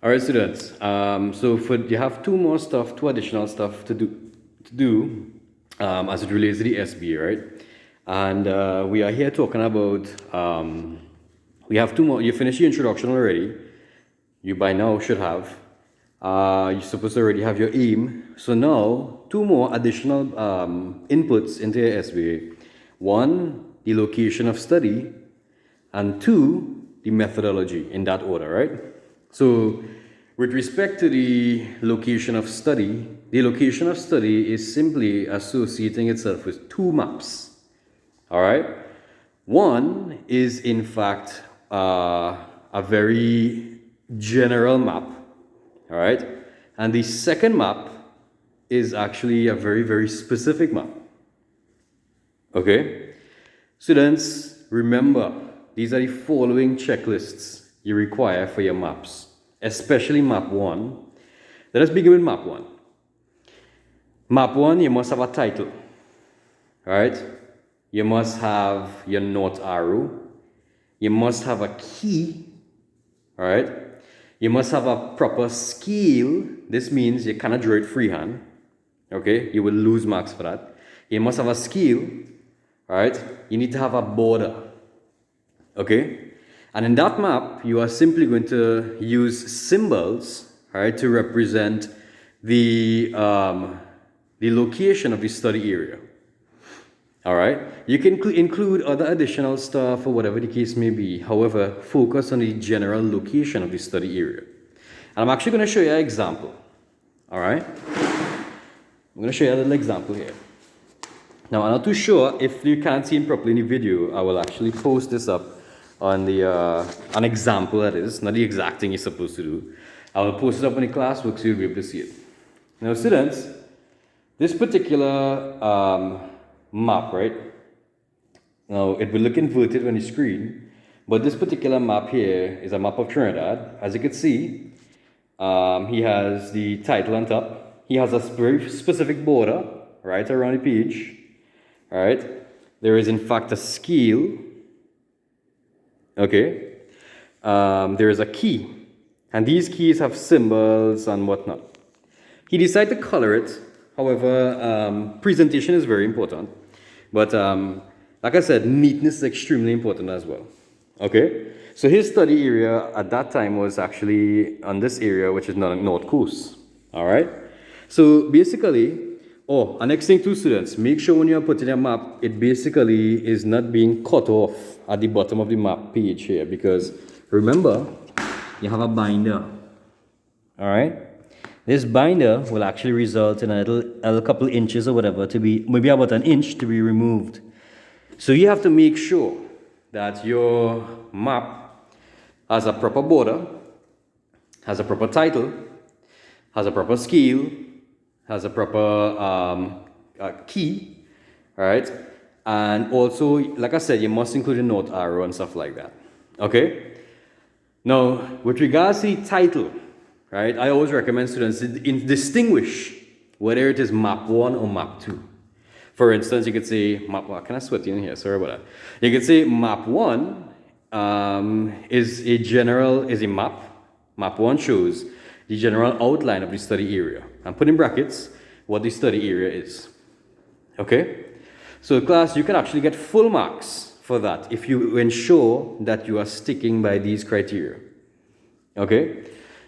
All right, students. You have two additional stuff to do as it relates to the SBA, right? And we are here talking about. We have two more. You finished your introduction already. You by now should have. You're supposed to already have your aim. So now two more additional inputs into your SBA. One, the location of study, and two, the methodology, in that order, right? So with respect to the location of study is simply associating itself with two maps. All right? One is in fact a very general map. All right? And the second map is actually a very, very specific map. Okay? Students, remember, these are the following checklists you require for your maps, especially map 1. Let us begin with map 1. Map 1, you must have a title. All right? You must have your north arrow. You must have a key. All right? You must have a proper scale. This means you cannot draw it freehand. Okay? You will lose marks for that. You must have a scale. All right? You need to have a border. Okay? And in that map, you are simply going to use symbols, right, to represent the location of the study area. All right? You can include other additional stuff or whatever the case may be. However, focus on the general location of the study area. And I'm actually going to show you an example. All right? I'm going to show you a little example here. Now, I'm not too sure if you can't see it properly in the video. I will actually post this up on the an example, that is, not the exact thing you're supposed to do. I will post it up in the classwork so you'll be able to see it. Now, students, this particular map, right? Now, it will look inverted on the screen, but this particular map here is a map of Trinidad. As you can see, he has the title on top. He has a very specific border right around the page. All right? There is, in fact, a scale. Okay, there is a key, and these keys have symbols and whatnot. He decided to color it. However, presentation is very important, but like I said, neatness is extremely important as well. Okay, so his study area at that time was actually on this area, which is North Coast. All right, so basically, and next thing too, students, make sure when you're putting a map, it basically is not being cut off at the bottom of the map page here, because remember, you have a binder. All right, this binder will actually result in a little couple inches or whatever to be, maybe about an inch to be removed. So you have to make sure that your map has a proper border, has a proper title, has a proper scale, has a proper key, all right? And also, like I said, you must include a north arrow and stuff like that, okay? Now, with regards to the title, right, I always recommend students to distinguish whether it is map 1 or map 2. For instance, you could say, can I sweat in here? Sorry about that. You could say map 1 is a map. Map 1 shows the general outline of the study area. And put in brackets what the study area is. Okay? So class, you can actually get full marks for that if you ensure that you are sticking by these criteria. Okay?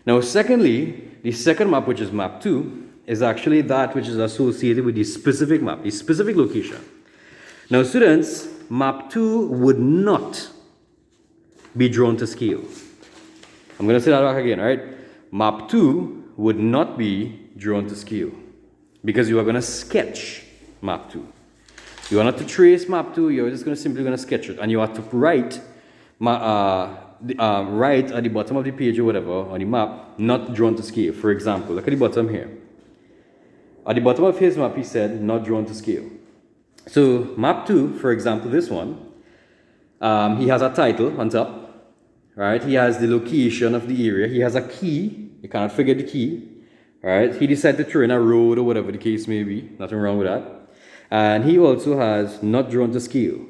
Now, secondly, the second map, which is map 2, is actually that which is associated with the specific map, the specific location. Now, students, map 2 would not be drawn to scale. I'm going to say that back again, all right? Map 2 would not be drawn to scale because you are going to sketch map 2. You are not to trace map 2, you're just simply going to sketch it, and you have to write right at the bottom of the page or whatever on the map, not drawn to scale. For example, look at the bottom here. At the bottom of his map, he said not drawn to scale. So map 2, for example, this one, he has a title on top, right? He has the location of the area. He has a key. You cannot forget the key, right? He decided to throw in a road or whatever the case may be. Nothing wrong with that. And he also has not drawn to scale.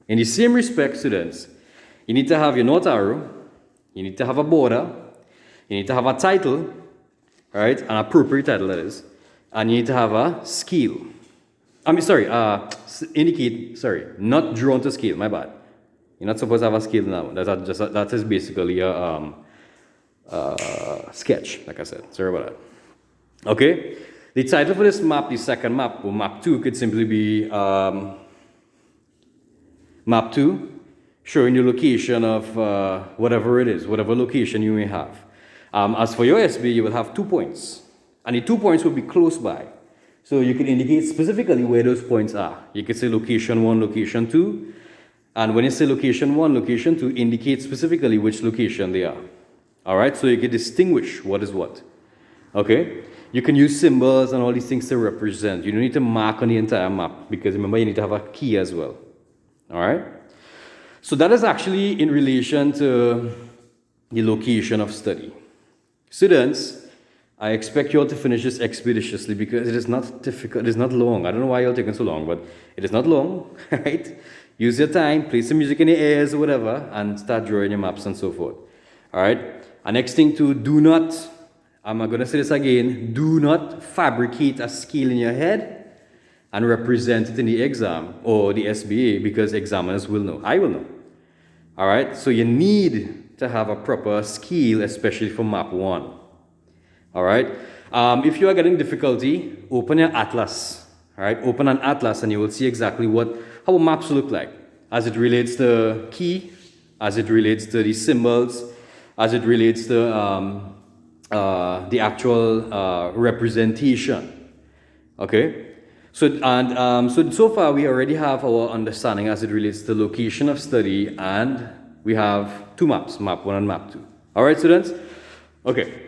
In the same respect, students, you need to have your north arrow. You need to have a border. You need to have a title, right? An appropriate title, that is. And you need to have a scale. Not drawn to scale, my bad. You're not supposed to have a scale now. That is basically a sketch, like I said. Sorry about that. Okay? The title for this map, the second map, or map 2, could simply be map 2, showing the location of whatever it is, whatever location you may have. As for your SBA, you will have 2 points. And the 2 points will be close by. So you can indicate specifically where those points are. You could say location 1, location 2. And when you say location 1, location 2, indicate specifically which location they are. All right? So you can distinguish what is what. Okay? You can use symbols and all these things to represent. You don't need to mark on the entire map because remember, you need to have a key as well. All right? So that is actually in relation to the location of study. Students, I expect you all to finish this expeditiously because it is not difficult, it is not long. I don't know why you're taking so long, but it is not long, right? Use your time, play some music in your ears or whatever, and start drawing your maps and so forth. All right? And next thing to do not, I'm going to say this again, do not fabricate a scale in your head and represent it in the exam or the SBA because examiners will know. I will know. All right? So you need to have a proper scale, especially for map 1. All right? If you are getting difficulty, open your atlas. All right? Open an atlas and you will see exactly how maps look like as it relates to key, as it relates to the symbols, as it relates to the actual representation. Okay? So far we already have our understanding as it relates to location of study, and we have 2 maps, map 1 and map 2. All right, students? Okay.